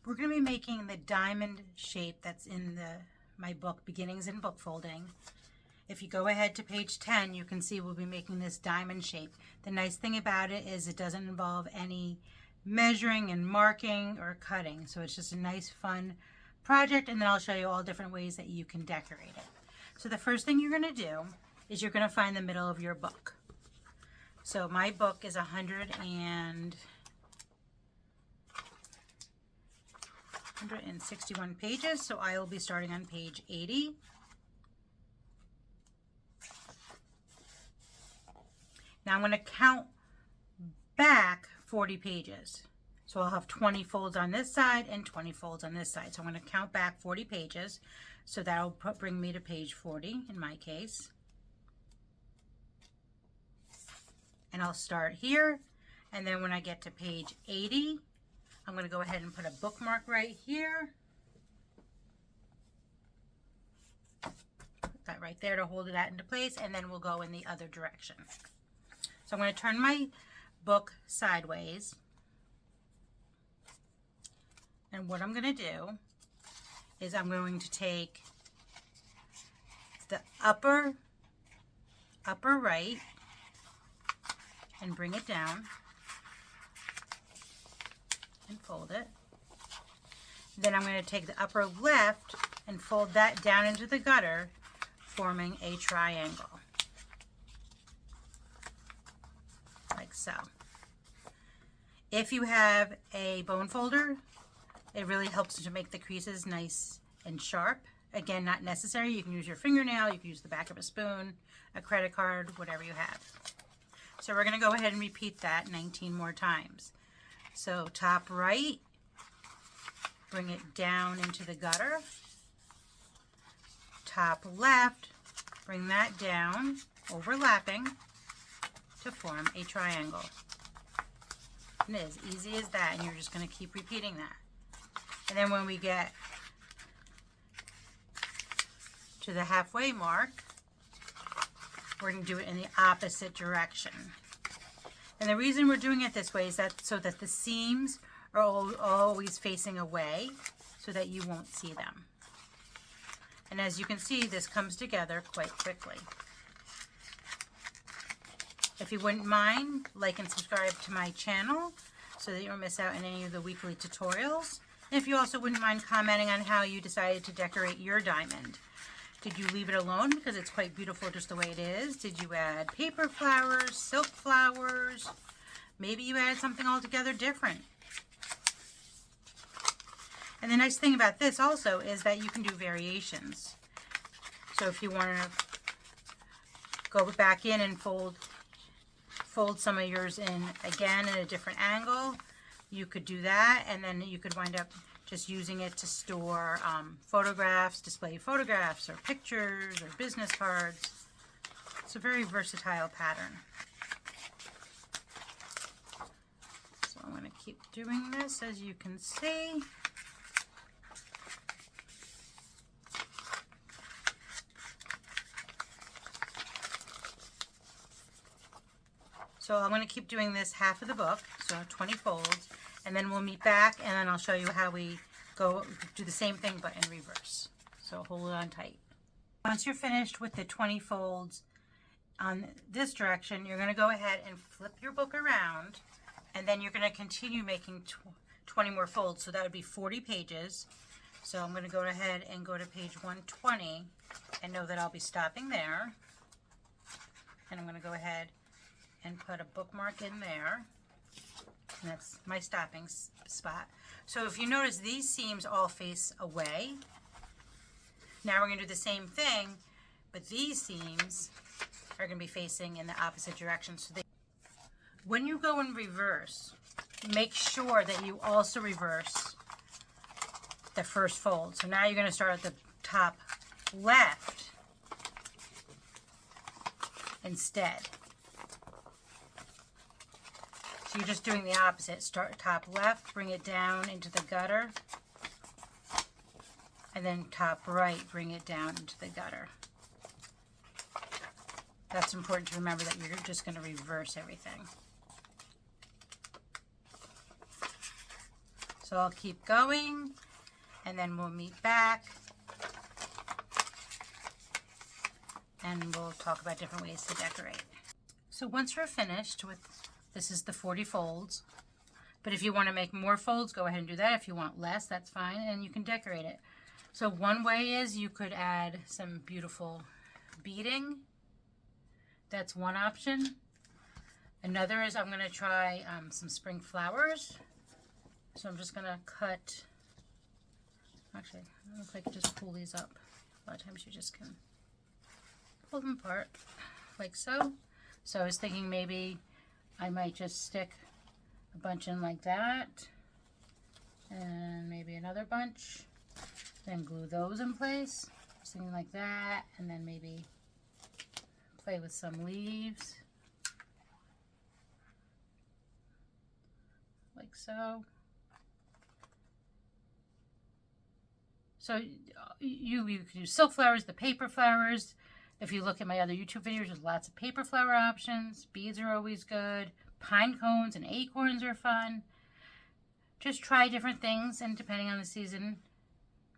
We're going to be making the diamond shape that's in my book, Beginnings in Bookfolding. If you go ahead to page 10, you can see we'll be making this diamond shape. The nice thing about it is it doesn't involve any measuring and marking or cutting. So it's just a nice, fun project, and then I'll show you all different ways that you can decorate it. So the first thing you're going to do is you're going to find the middle of your book. So my book is 161 pages, so I will be starting on page 80. Now I'm going to count back 40 pages. So I'll have 20 folds on this side and 20 folds on this side. So I'm going to count back 40 pages. So that'll bring me to page 40 in my case. And I'll start here. And then when I get to page 80, I'm going to go ahead and put a bookmark right here. Put that right there to hold that into place. And then we'll go in the other direction. So I'm going to turn my book sideways. And what I'm going to do is I'm going to take the upper right and bring it down and fold it. Then I'm going to take the upper left and fold that down into the gutter, forming a triangle. Like so. If you have a bone folder, it really helps to make the creases nice and sharp. Again, not necessary. You can use your fingernail, you can use the back of a spoon, a credit card, whatever you have. So we're going to go ahead and repeat that 19 more times. So top right, bring it down into the gutter. Top left, bring that down, overlapping, to form a triangle. And it is easy as that, and you're just going to keep repeating that. And then when we get to the halfway mark, we're going to do it in the opposite direction. And the reason we're doing it this way is that so that the seams are always facing away so that you won't see them. And as you can see, this comes together quite quickly. If you wouldn't mind, like and subscribe to my channel so that you don't miss out on any of the weekly tutorials. And if you also wouldn't mind commenting on how you decided to decorate your diamond. Did you leave it alone because it's quite beautiful just the way it is? Did you add paper flowers, silk flowers? Maybe you added something altogether different. And the nice thing about this also is that you can do variations. So if you want to go back in and fold some of yours in again in a different angle, you could do that, and then you could wind up just using it to store photographs, display photographs or pictures or business cards. It's a very versatile pattern. So I'm going to keep doing this, as you can see. So I'm going to keep doing this half of the book, so 20 folds, and then we'll meet back, and then I'll show you how we do the same thing but in reverse. So hold it on tight. Once you're finished with the 20 folds on this direction, you're going to go ahead and flip your book around, and then you're going to continue making 20 more folds. So that would be 40 pages. So I'm going to go ahead and go to page 120 and know that I'll be stopping there. And I'm going to go ahead and put a bookmark in there. And that's my stopping spot. So if you notice, these seams all face away. Now we're going to do the same thing, but these seams are going to be facing in the opposite direction. So when you go in reverse, make sure that you also reverse the first fold. So now you're going to start at the top left instead. So you're just doing the opposite. Start top left, bring it down into the gutter, and then top right, bring it down into the gutter. That's important to remember, that you're just going to reverse everything. So I'll keep going, and then we'll meet back, and we'll talk about different ways to decorate. So once we're finished with, this is the 40 folds, but if you want to make more folds, go ahead and do that. If you want less, that's fine, and you can decorate it. So one way is you could add some beautiful beading. That's one option. Another is I'm going to try some spring flowers. So I'm just going to cut, actually, I don't know if I can just pull these up. A lot of times you just can pull them apart like so. So I was thinking maybe I might just stick a bunch in like that, and maybe another bunch, then glue those in place, something like that, and then maybe play with some leaves, like so. So you could use silk flowers, the paper flowers. If you look at my other YouTube videos, there's lots of paper flower options. Beads are always good. Pine cones and acorns are fun. Just try different things, and depending on the season,